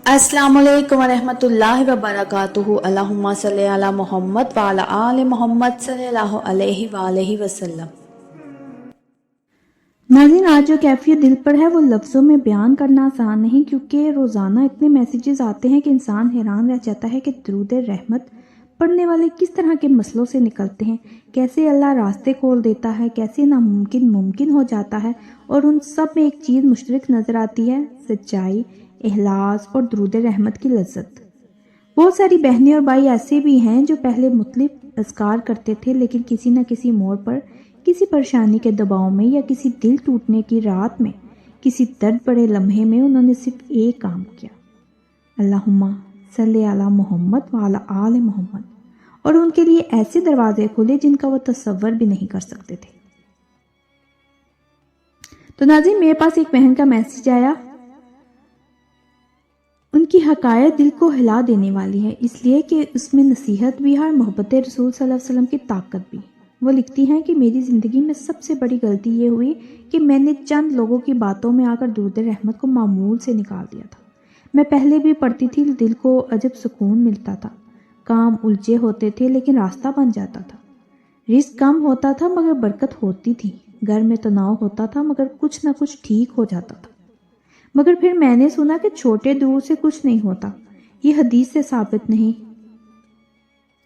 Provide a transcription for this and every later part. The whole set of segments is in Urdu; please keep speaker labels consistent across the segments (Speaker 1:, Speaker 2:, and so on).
Speaker 1: السلام علیکم ورحمۃ اللہ وبرکاتہ۔ اللہم صلی علی محمد وعلی آل محمد صلی اللہ علیہ وآلہ وسلم۔
Speaker 2: ناظرین، آج جو کیفیت دل پر ہے وہ لفظوں میں بیان کرنا آسان نہیں، کیونکہ روزانہ اتنے میسیجز آتے ہیں کہ انسان حیران رہ جاتا ہے کہ درود رحمت پڑھنے والے کس طرح کے مسئلوں سے نکلتے ہیں، کیسے اللہ راستے کھول دیتا ہے، کیسے ناممکن ممکن ہو جاتا ہے، اور ان سب میں ایک چیز مشترک نظر آتی ہے: سچائی، اخلاص اور درود رحمت کی لذت۔ بہت ساری بہنیں اور بھائی ایسے بھی ہیں جو پہلے مختلف اذکار کرتے تھے، لیکن کسی نہ کسی موڑ پر، کسی پریشانی کے دباؤ میں، یا کسی دل ٹوٹنے کی رات میں، کسی درد بڑے لمحے میں انہوں نے صرف ایک کام کیا: اللہم صلی علی محمد وعلی آل محمد، اور ان کے لیے ایسے دروازے کھلے جن کا وہ تصور بھی نہیں کر سکتے تھے۔ تو ناظرین، میرے پاس ایک بہن کا میسیج آیا۔ ان کی حکایت دل کو ہلا دینے والی ہے، اس لیے کہ اس میں نصیحت بھی ہے اور محبت رسول صلی اللہ علیہ وسلم کی طاقت بھی۔ وہ لکھتی ہیں کہ میری زندگی میں سب سے بڑی غلطی یہ ہوئی کہ میں نے چند لوگوں کی باتوں میں آ کر درود رحمت کو معمول سے نکال دیا تھا۔ میں پہلے بھی پڑھتی تھی، دل کو عجب سکون ملتا تھا، کام الجھے ہوتے تھے لیکن راستہ بن جاتا تھا، رزق کم ہوتا تھا مگر برکت ہوتی تھی، گھر میں تناؤ ہوتا تھا مگر کچھ نہ کچھ ٹھیک ہو جاتا تھا۔ مگر پھر میں نے سنا کہ چھوٹے درود سے کچھ نہیں ہوتا، یہ حدیث سے ثابت نہیں،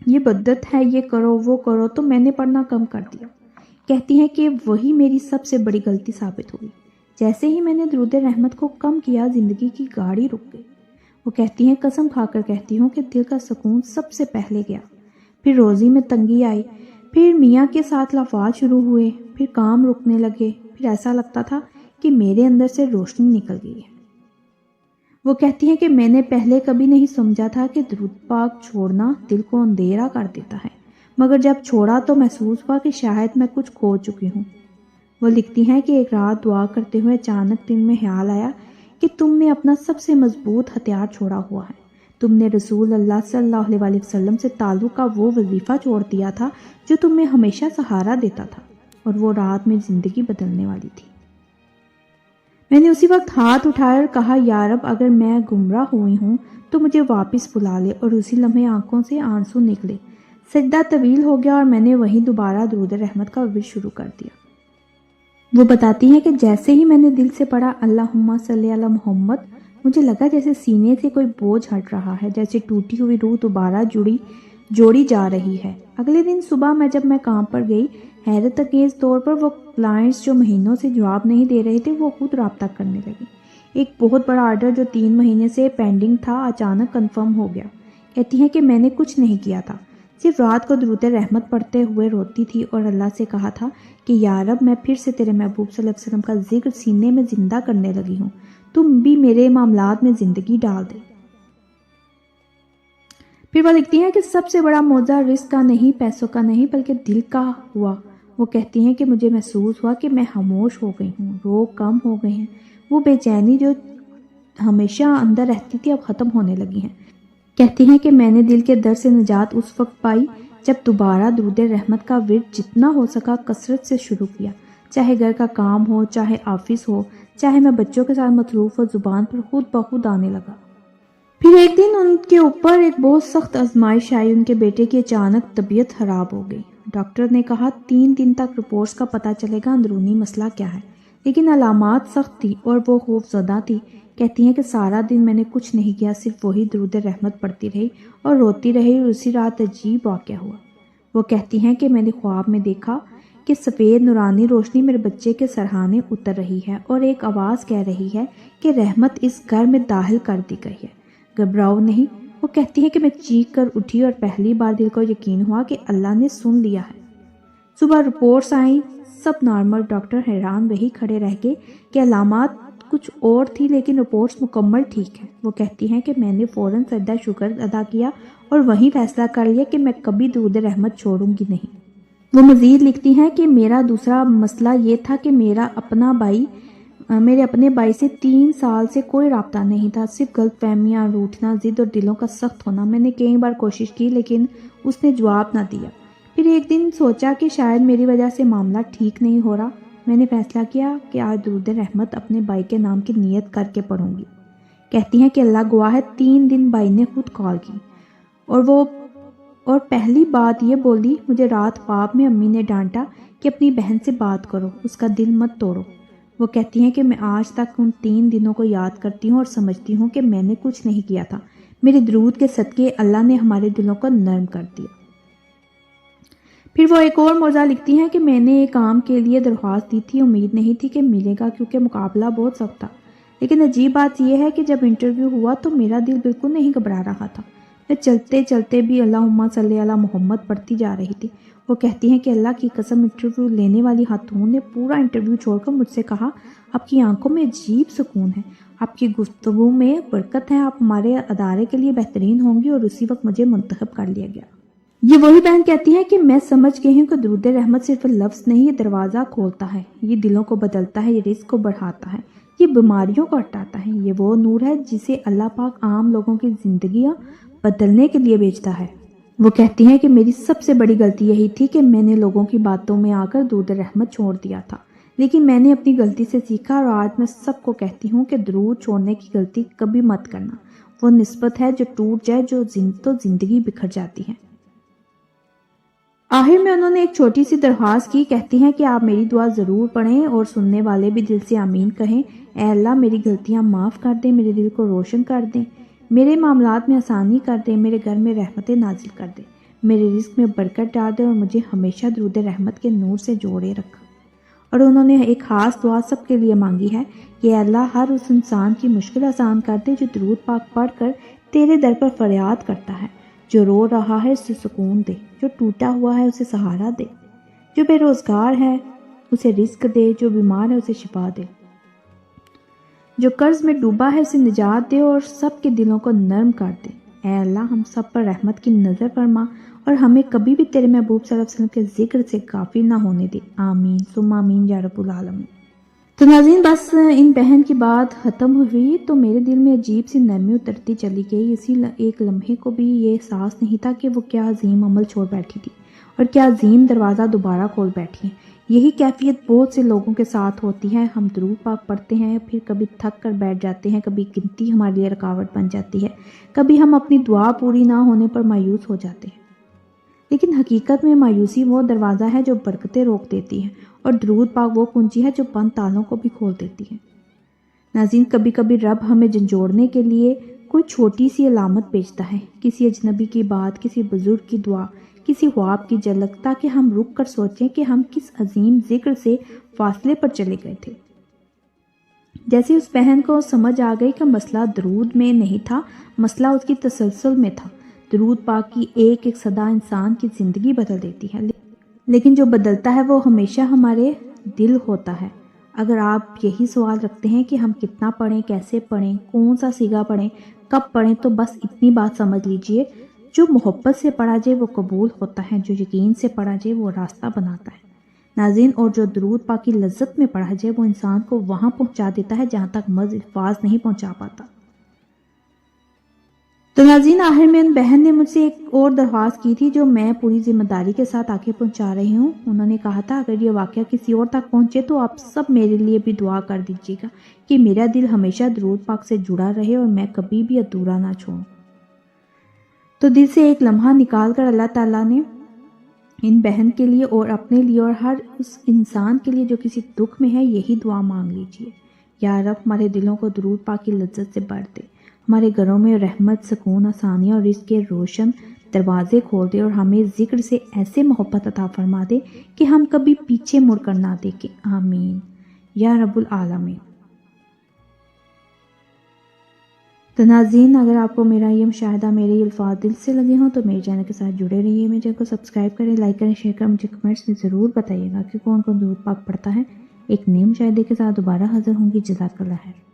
Speaker 2: یہ بدعت ہے، یہ کرو وہ کرو، تو میں نے پڑھنا کم کر دیا۔ کہتی ہیں کہ وہی میری سب سے بڑی غلطی ثابت ہوئی۔ جیسے ہی میں نے درود رحمت کو کم کیا، زندگی کی گاڑی رک گئی۔ وہ کہتی ہیں، قسم کھا کر کہتی ہوں کہ دل کا سکون سب سے پہلے گیا، پھر روزی میں تنگی آئی، پھر میاں کے ساتھ لفاظ شروع ہوئے، پھر کام رکنے لگے، پھر ایسا لگتا تھا کہ میرے اندر سے روشنی نکل گئی ہے۔ وہ کہتی ہیں کہ میں نے پہلے کبھی نہیں سمجھا تھا کہ درود پاک چھوڑنا دل کو اندھیرا کر دیتا ہے، مگر جب چھوڑا تو محسوس ہوا کہ شاید میں کچھ کھو چکی ہوں۔ وہ لکھتی ہیں کہ ایک رات دعا کرتے ہوئے اچانک دل میں خیال آیا کہ تم نے اپنا سب سے مضبوط ہتھیار چھوڑا ہوا ہے، تم نے رسول اللہ صلی اللہ علیہ وسلم سے تعلق کا وہ وظیفہ چھوڑ دیا تھا جو تمہیں ہمیشہ سہارا دیتا تھا، اور وہ رات میں زندگی بدلنے والی تھی۔ میں نے اسی وقت ہاتھ اٹھایا اور کہا، یا رب، اگر میں گمراہ ہوئی ہوں تو مجھے واپس بلا لے، اور اسی لمحے آنکھوں سے آنسو نکلے، سجدہ طویل ہو گیا اور میں نے وہیں دوبارہ درود رحمت کا ورد شروع کر دیا۔ وہ بتاتی ہیں کہ جیسے ہی میں نے دل سے پڑھا اللہم صلی علی محمد، مجھے لگا جیسے سینے سے کوئی بوجھ ہٹ رہا ہے، جیسے ٹوٹی ہوئی روح دوبارہ جوڑی جا رہی ہے۔ اگلے دن صبح جب میں کام پر گئی، حیرت انگیز طور پر وہ کلائنٹس جو مہینوں سے جواب نہیں دے رہے تھے، وہ خود رابطہ کرنے لگے۔ ایک بہت بڑا آرڈر جو 3 مہینے سے پینڈنگ تھا، اچانک کنفرم ہو گیا۔ کہتی ہیں کہ میں نے کچھ نہیں کیا تھا، صرف رات کو درود رحمت پڑھتے ہوئے روتی تھی اور اللہ سے کہا تھا کہ یا رب، میں پھر سے تیرے محبوب صلی اللہ علیہ وسلم کا ذکر سینے میں زندہ کرنے لگی ہوں، تم بھی میرے معاملات میں زندگی ڈال دے۔ پھر وہ لکھتی ہیں کہ سب سے بڑا معجزہ رزق کا نہیں، پیسوں کا نہیں، بلکہ دل کا ہوا۔ وہ کہتی ہیں کہ مجھے محسوس ہوا کہ میں خاموش ہو گئی ہوں، روگ کم ہو گئے ہیں، وہ بے چینی جو ہمیشہ اندر رہتی تھی اب ختم ہونے لگی ہیں۔ کہتی ہیں کہ میں نے دل کے درد سے نجات اس وقت پائی جب دوبارہ درود رحمت کا ورد جتنا ہو سکا کثرت سے شروع کیا، چاہے گھر کا کام ہو، چاہے آفس ہو، چاہے میں بچوں کے ساتھ مصروف ہو، زبان پر خود بخود آنے لگا۔ پھر ایک دن ان کے اوپر ایک بہت سخت آزمائش آئی، ان کے بیٹے کی اچانک طبیعت خراب ہو گئی۔ ڈاکٹر نے کہا 3 دن تک رپورٹس کا پتہ چلے گا اندرونی مسئلہ کیا ہے، لیکن علامات سخت تھی اور وہ خوف زدہ تھی۔ کہتی ہیں کہ سارا دن میں نے کچھ نہیں کیا، صرف وہی درود رحمت پڑھتی رہی اور روتی رہی، اور اسی رات عجیب واقعہ ہوا۔ وہ کہتی ہیں کہ میں نے خواب میں دیکھا کہ سفید نورانی روشنی میرے بچے کے سرہانے اتر رہی ہے، اور ایک آواز کہہ رہی ہے کہ رحمت اس گھر میں داخل کر دی گئی ہے، گھبراؤ نہیں۔ وہ کہتی ہیں کہ میں چیخ کر اٹھی اور پہلی بار دل کو یقین ہوا کہ اللہ نے سن لیا ہے۔ صبح رپورٹس آئیں، سب نارمل۔ ڈاکٹر حیران وہی کھڑے رہ گئے کہ علامات کچھ اور تھی لیکن رپورٹس مکمل ٹھیک ہیں۔ وہ کہتی ہیں کہ میں نے فوراً سجدہ شکر ادا کیا اور وہیں فیصلہ کر لیا کہ میں کبھی درود رحمت چھوڑوں گی نہیں۔ وہ مزید لکھتی ہیں کہ میرا دوسرا مسئلہ یہ تھا کہ میرے اپنے بھائی سے 3 سال سے کوئی رابطہ نہیں تھا، صرف غلط فہمیاں، روٹھنا، ضد اور دلوں کا سخت ہونا۔ میں نے کئی بار کوشش کی لیکن اس نے جواب نہ دیا۔ پھر ایک دن سوچا کہ شاید میری وجہ سے معاملہ ٹھیک نہیں ہو رہا۔ میں نے فیصلہ کیا کہ آج درود رحمت اپنے بھائی کے نام کی نیت کر کے پڑھوں گی۔ کہتی ہیں کہ اللہ گواہ ہے 3 دن بھائی نے خود کال کی اور پہلی بات یہ بولی، مجھے رات خواب میں امی نے ڈانٹا کہ اپنی بہن سے بات کرو، اس کا دل مت توڑو۔ وہ کہتی ہیں کہ میں آج تک ان 3 دنوں کو یاد کرتی ہوں اور سمجھتی ہوں کہ میں نے کچھ نہیں کیا تھا، میرے درود کے صدقے اللہ نے ہمارے دلوں کو نرم کر دیا۔ پھر وہ ایک اور موضوع لکھتی ہیں کہ میں نے ایک کام کے لیے درخواست دی تھی، امید نہیں تھی کہ ملے گا کیونکہ مقابلہ بہت سخت تھا، لیکن عجیب بات یہ ہے کہ جب انٹرویو ہوا تو میرا دل بالکل نہیں گھبرا رہا تھا، میں چلتے چلتے بھی اللہم صلی علی محمد پڑھتی جا رہی تھی۔ وہ کہتی ہیں کہ اللہ کی قسم انٹرویو لینے والی خاتون نے پورا انٹرویو چھوڑ کر مجھ سے کہا، آپ کی آنکھوں میں عجیب سکون ہے، آپ کی گفتگو میں برکت ہے، آپ ہمارے ادارے کے لیے بہترین ہوں گی، اور اسی وقت مجھے منتخب کر لیا گیا۔ یہ وہی بہن کہتی ہے کہ میں سمجھ گئی ہوں کہ درود رحمت صرف لفظ نہیں، یہ دروازہ کھولتا ہے، یہ دلوں کو بدلتا ہے، یہ رزق کو بڑھاتا ہے، یہ بیماریوں کو ہٹاتا ہے، یہ وہ نور ہے جسے اللہ پاک عام لوگوں کی زندگیاں بدلنے کے لیے بھیجتا ہے۔ وہ کہتی ہیں کہ میری سب سے بڑی غلطی یہی تھی کہ میں نے لوگوں کی باتوں میں آ کر درود رحمت چھوڑ دیا تھا، لیکن میں نے اپنی غلطی سے سیکھا، اور آج میں سب کو کہتی ہوں کہ درود چھوڑنے کی غلطی کبھی مت کرنا، وہ نسبت ہے جو ٹوٹ جائے تو زندگی بکھر جاتی ہے۔ آخر میں انہوں نے ایک چھوٹی سی درخواست کی، کہتی ہیں کہ آپ میری دعا ضرور پڑھیں اور سننے والے بھی دل سے آمین کہیں۔ اے اللہ میری غلطیاں معاف کر دیں، میرے دل کو روشن کر دیں، میرے معاملات میں آسانی کر دیں، میرے گھر میں رحمتیں نازل کر دیں، میرے رزق میں برکت ڈال دیں، اور مجھے ہمیشہ درود رحمت کے نور سے جوڑے رکھا۔ اور انہوں نے ایک خاص دعا سب کے لیے مانگی ہے کہ اللہ ہر اس انسان کی مشکل آسان کر دے جو درود پاک پڑھ کر تیرے در پر فریاد کرتا ہے، جو رو رہا ہے اسے سکون دے، جو ٹوٹا ہوا ہے اسے سہارا دے، جو بے روزگار ہے اسے رزق دے، جو بیمار ہے اسے شفا دے، جو قرض میں ڈوبا ہے اسے نجات دے، اور سب کے دلوں کو نرم کر دے۔ اے اللہ ہم سب پر رحمت کی نظر فرما، اور ہمیں کبھی بھی تیرے محبوب صلی اللہ علیہ وسلم کے ذکر سے غافل نہ ہونے دے، آمین ثم آمین یا رب العالمین۔ تو ناظرین بس ان بہن کی بات ختم ہوئی تو میرے دل میں عجیب سی نرمی اترتی چلی گئی۔ اسی ایک لمحے کو بھی یہ احساس نہیں تھا کہ وہ کیا عظیم عمل چھوڑ بیٹھی تھی اور کیا عظیم دروازہ دوبارہ کھول بیٹھی ہیں۔ یہی کیفیت بہت سے لوگوں کے ساتھ ہوتی ہے، ہم درود پاک پڑھتے ہیں، پھر کبھی تھک کر بیٹھ جاتے ہیں، کبھی گنتی ہمارے لیے رکاوٹ بن جاتی ہے، کبھی ہم اپنی دعا پوری نہ ہونے پر مایوس ہو جاتے ہیں، لیکن حقیقت میں مایوسی وہ دروازہ ہے جو برکتیں روک دیتی ہے، اور درود پاک وہ کنجی ہے جو بند تالوں کو بھی کھول دیتی ہے۔ ناظرین کبھی کبھی رب ہمیں جھنجھوڑنے کے لیے کوئی چھوٹی سی علامت بھیجتا ہے، کسی اجنبی کی بات، کسی بزرگ کی دعا، کسی خواب کی جھلک، تاکہ ہم رک کر سوچیں کہ ہم کس عظیم ذکر سے فاصلے پر چلے گئے تھے۔ جیسے اس بہن کو سمجھ آ گئی کہ مسئلہ درود میں نہیں تھا، مسئلہ اس کی تسلسل میں تھا۔ درود پاک کی ایک ایک صدا انسان کی زندگی بدل دیتی ہے، لیکن جو بدلتا ہے وہ ہمیشہ ہمارے دل ہوتا ہے۔ اگر آپ یہی سوال رکھتے ہیں کہ ہم کتنا پڑھیں، کیسے پڑھیں، کون سا سیگا پڑھیں، کب پڑھیں، تو بس اتنی بات سمجھ لیجئے، جو محبت سے پڑھا جائے وہ قبول ہوتا ہے، جو یقین سے پڑھا جائے وہ راستہ بناتا ہے ناظرین، اور جو درود پاک کی لذت میں پڑھا جائے وہ انسان کو وہاں پہنچا دیتا ہے جہاں تک محض الفاظ نہیں پہنچا پاتا۔ تو ناظرین آخر میں ان بہن نے مجھ سے ایک اور درخواست کی تھی جو میں پوری ذمہ داری کے ساتھ آگے پہنچا رہی ہوں۔ انہوں نے کہا تھا اگر یہ واقعہ کسی اور تک پہنچے تو آپ سب میرے لیے بھی دعا کر دیجیے گا کہ میرا دل ہمیشہ درود پاک سے جڑا رہے اور میں کبھی بھی ادھورا نہ چھوڑوں۔ تو دل سے ایک لمحہ نکال کر اللہ تعالیٰ نے ان بہن کے لیے اور اپنے لیے اور ہر اس انسان کے لیے جو کسی دکھ میں ہے یہی دعا مانگ لیجیے، یا رب ہمارے دلوں کو درود پاک کی لذت سے بھر دے، ہمارے گھروں میں رحمت، سکون، آسانیاں اور رزق کے روشن دروازے کھول دے، اور ہمیں ذکر سے ایسے محبت عطا فرما دے کہ ہم کبھی پیچھے مڑ کر نہ دیکھیں، آمین یا رب العالمین۔ تو ناظرین اگر آپ کو میرا یہ مشاہدہ، میرے یہ الفاظ دل سے لگے ہوں تو میرے چینل کے ساتھ جڑے رہیے، میرے چینل کو سبسکرائب کریں، لائک کریں، شیئر کریں، مجھے کمنٹس میں ضرور بتائیے گا کہ کون کون درود پاک پڑھتا ہے۔ ایک نئے مشاہدے کے ساتھ دوبارہ حاضر ہوں گی۔ جزاک اللہ خیر۔